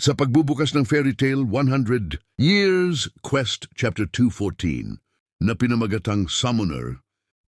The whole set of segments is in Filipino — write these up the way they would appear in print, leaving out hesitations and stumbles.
Sa pagbubukas ng Fairy Tale 100 Years Quest Chapter 214 na pinamagatang Summoner,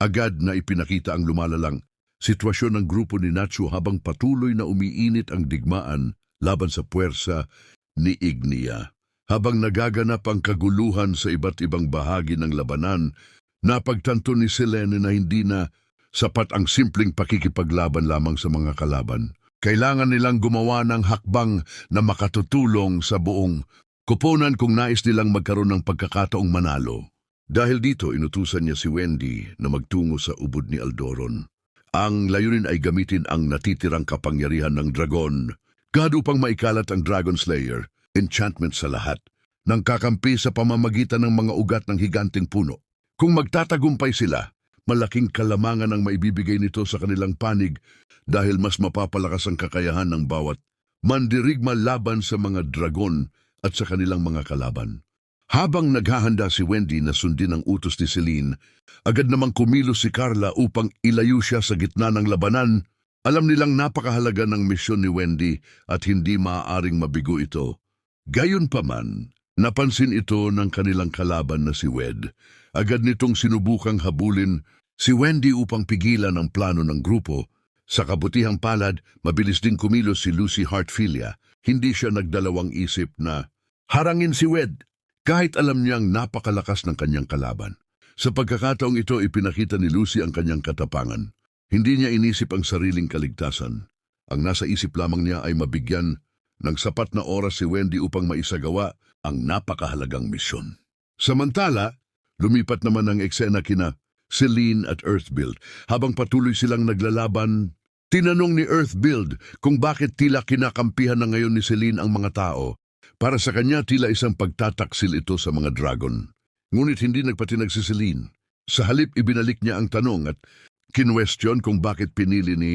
agad na ipinakita ang lumalalang sitwasyon ng grupo ni Natsu habang patuloy na umiinit ang digmaan laban sa puwersa ni Ignia. Habang nagaganap ang kaguluhan sa iba't ibang bahagi ng labanan, napagtanto ni Selene na hindi na sapat ang simpleng pakikipaglaban lamang sa mga kalaban. Kailangan nilang gumawa ng hakbang na makatutulong sa buong koponan kung nais nilang magkaroon ng pagkakataong manalo. Dahil dito, inutusan niya si Wendy na magtungo sa ubod ni Aldoron. Ang layunin ay gamitin ang natitirang kapangyarihan ng dragon, God upang maikalat ang Dragon Slayer, enchantment sa lahat, ng kakampi sa pamamagitan ng mga ugat ng higanting puno. Kung magtatagumpay sila, malaking kalamangan ang maibibigay nito sa kanilang panig dahil mas mapapalakas ang kakayahan ng bawat mandirigma laban sa mga dragon at sa kanilang mga kalaban. Habang naghahanda si Wendy na sundin ang utos ni Celine, agad namang kumilos si Carla upang ilayo siya sa gitna ng labanan. Alam nilang napakahalaga ng misyon ni Wendy at hindi maaaring mabigo ito. Gayunpaman, napansin ito ng kanilang kalaban na si Wed. Agad nitong sinubukang habulin si Wendy upang pigilan ang plano ng grupo. Sa kabutihang palad, mabilis ding kumilos si Lucy Heartfilia. Hindi siya nagdalawang isip na harangin si Wed, kahit alam niyang napakalakas ng kanyang kalaban. Sa pagkakataong ito, ipinakita ni Lucy ang kanyang katapangan. Hindi niya inisip ang sariling kaligtasan. Ang nasa isip lamang niya ay mabigyan ng sapat na oras si Wendy upang maisagawa ang napakahalagang misyon. Samantala, lumipat naman ang eksena kina Celine at Earthbuild. Habang patuloy silang naglalaban, tinanong ni Earthbuild kung bakit tila kinakampihan na ngayon ni Celine ang mga tao. Para sa kanya, tila isang pagtataksil ito sa mga dragon. Ngunit hindi nagpatinag si Celine. Sa halip, ibinalik niya ang tanong at kinwestiyon kung bakit pinili ni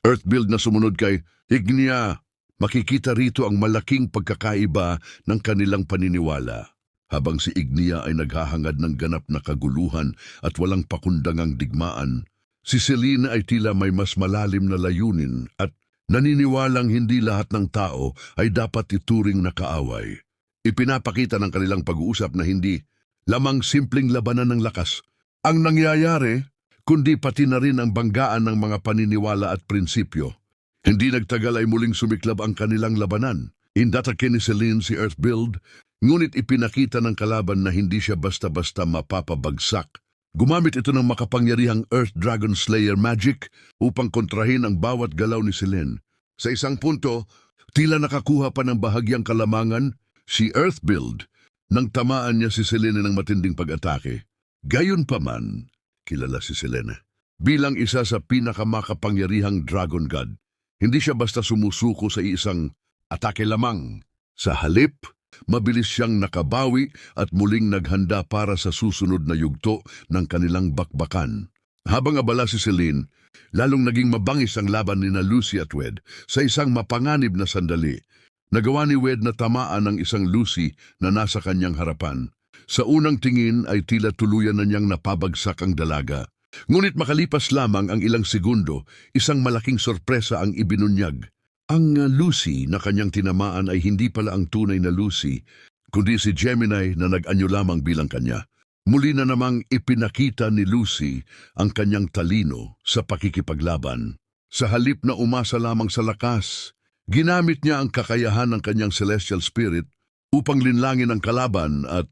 Earthbuild na sumunod kay Ignia. Makikita rito ang malaking pagkakaiba ng kanilang paniniwala. Habang si Ignia ay naghahangad ng ganap na kaguluhan at walang pakundangang digmaan, si Celine ay tila may mas malalim na layunin at naniniwalang hindi lahat ng tao ay dapat ituring na kaaway. Ipinapakita ng kanilang pag-uusap na hindi lamang simpleng labanan ng lakas ang nangyayari, kundi pati na rin ang banggaan ng mga paniniwala at prinsipyo. Hindi nagtagal ay muling sumiklab ang kanilang labanan. Indatake ni Celine si Earthbuild, ngunit ipinakita ng kalaban na hindi siya basta-basta mapapabagsak. Gumamit ito ng makapangyarihang Earth Dragon Slayer magic upang kontrahin ang bawat galaw ni Celine. Sa isang punto, tila nakakuha pa ng bahagyang kalamangan si Earthbuild nang tamaan niya si Celine ng matinding pag-atake. Gayunpaman, kilala si Celine bilang isa sa pinakamakapangyarihang Dragon God. Hindi siya basta sumusuko sa isang atake lamang. Sa halip, mabilis siyang nakabawi at muling naghanda para sa susunod na yugto ng kanilang bakbakan. Habang abala si Celine, lalong naging mabangis ang laban ni Lucy at Wed. Sa isang mapanganib na sandali, nagawa ni Wed na tamaan ang isang Lucy na nasa kanyang harapan. Sa unang tingin ay tila tuluyan na niyang napabagsak ang dalaga. Ngunit makalipas lamang ang ilang segundo, isang malaking sorpresa ang ibinunyag. Ang Lucy na kanyang tinamaan ay hindi pala ang tunay na Lucy, kundi si Gemini na nag-anyo lamang bilang kanya. Muli na namang ipinakita ni Lucy ang kanyang talino sa pakikipaglaban. Sa halip na umasa lamang sa lakas, ginamit niya ang kakayahan ng kanyang celestial spirit upang linlangin ang kalaban at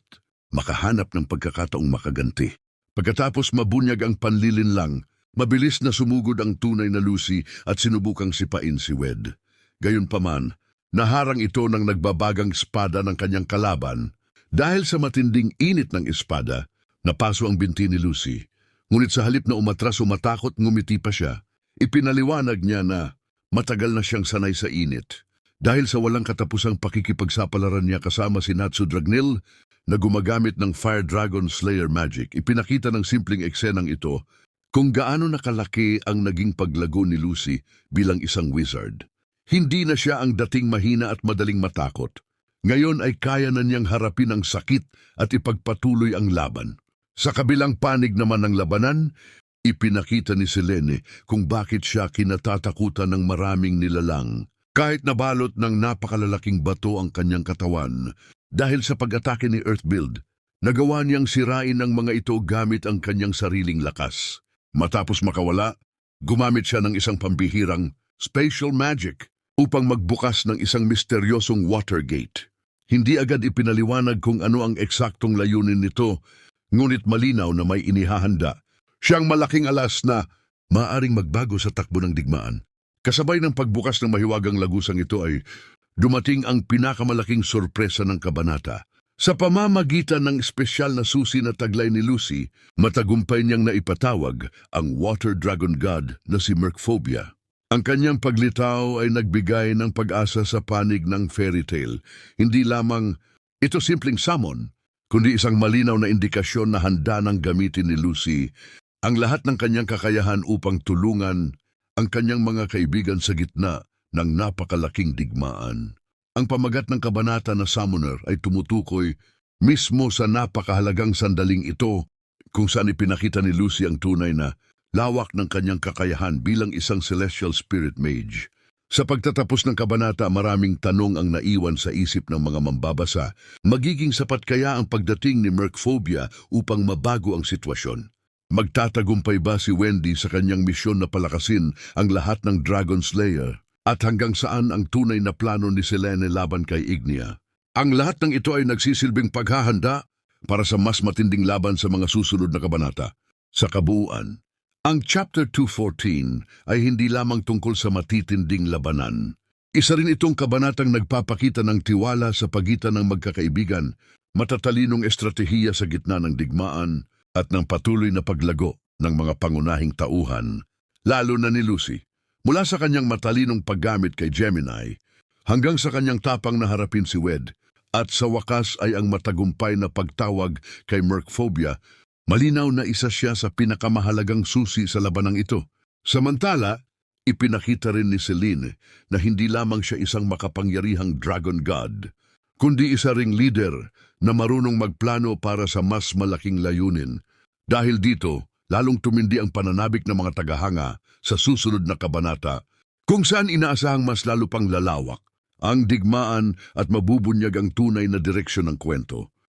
makahanap ng pagkakataong makaganti. Pagkatapos mabunyag ang panlilinlang, mabilis na sumugod ang tunay na Lucy at sinubukang sipain si Wed. Gayunpaman, naharang ito ng nagbabagang espada ng kanyang kalaban. Dahil sa matinding init ng espada, napaso ang binti ni Lucy. Ngunit sa halip na umatras o matakot, ngumiti pa siya. Ipinaliwanag niya na matagal na siyang sanay sa init. Dahil sa walang katapusang pakikipagsapalaran niya kasama si Natsu Dragnil, na gumagamit ng Fire Dragon Slayer magic, ipinakita ng simpleng eksenang ito kung gaano nakalaki ang naging paglago ni Lucy bilang isang wizard. Hindi na siya ang dating mahina at madaling matakot. Ngayon ay kaya na niyang harapin ang sakit at ipagpatuloy ang laban. Sa kabilang panig naman ng labanan, ipinakita ni Selene kung bakit siya kinatatakutan ng maraming nilalang. Kahit nabalot ng napakalalaking bato ang kanyang katawan, dahil sa pag-atake ni Earthbuild, nagawa niyang sirain ang mga ito gamit ang kanyang sariling lakas. Matapos makawala, gumamit siya ng isang pambihirang spatial magic upang magbukas ng isang misteryosong water gate. Hindi agad ipinaliwanag kung ano ang eksaktong layunin nito, ngunit malinaw na may inihahanda. Siyang malaking alas na maaring magbago sa takbo ng digmaan. Kasabay ng pagbukas ng mahiwagang lagusang ito ay dumating ang pinakamalaking sorpresa ng kabanata. Sa pamamagitan ng espesyal na susi na taglay ni Lucy, matagumpay niyang naipatawag ang water dragon god na si Merkphobia. Ang kanyang paglitaw ay nagbigay ng pag-asa sa panig ng fairy tale. Hindi lamang ito simpleng summon, kundi isang malinaw na indikasyon na handa ng gamitin ni Lucy ang lahat ng kanyang kakayahan upang tulungan ang kanyang mga kaibigan sa gitna ng napakalaking digmaan. Ang pamagat ng kabanata na Summoner ay tumutukoy mismo sa napakahalagang sandaling ito kung saan ipinakita ni Lucy ang tunay na lawak ng kanyang kakayahan bilang isang celestial spirit mage. Sa pagtatapos ng kabanata, maraming tanong ang naiwan sa isip ng mga mambabasa. Magiging sapat kaya ang pagdating ni Merkphobia upang mabago ang sitwasyon? Magtatagumpay ba si Wendy sa kanyang misyon na palakasin ang lahat ng Dragon Slayer? At hanggang saan ang tunay na plano ni Selene laban kay Ignia? Ang lahat ng ito ay nagsisilbing paghahanda para sa mas matinding laban sa mga susunod na kabanata. Sa kabuuan, ang Chapter 214 ay hindi lamang tungkol sa matitinding labanan. Isa rin itong kabanatang nagpapakita ng tiwala sa pagitan ng magkakaibigan, matatalinong estratehiya sa gitna ng digmaan, at ng patuloy na paglago ng mga pangunahing tauhan, lalo na ni Lucy. Mula sa kanyang matalinong paggamit kay Gemini, hanggang sa kanyang tapang na harapin si Wed, at sa wakas ay ang matagumpay na pagtawag kay Merkphobia, malinaw na isa siya sa pinakamahalagang susi sa labanang ito. Samantala, ipinakita rin ni Selene na hindi lamang siya isang makapangyarihang dragon god, kundi isa ring leader na marunong magplano para sa mas malaking layunin. Dahil dito, lalong tumindi ang pananabik ng mga tagahanga sa susunod na kabanata, kung saan inaasahang mas lalo pang lalawak ang digmaan at mabubunyag ang tunay na direksyon ng kwento.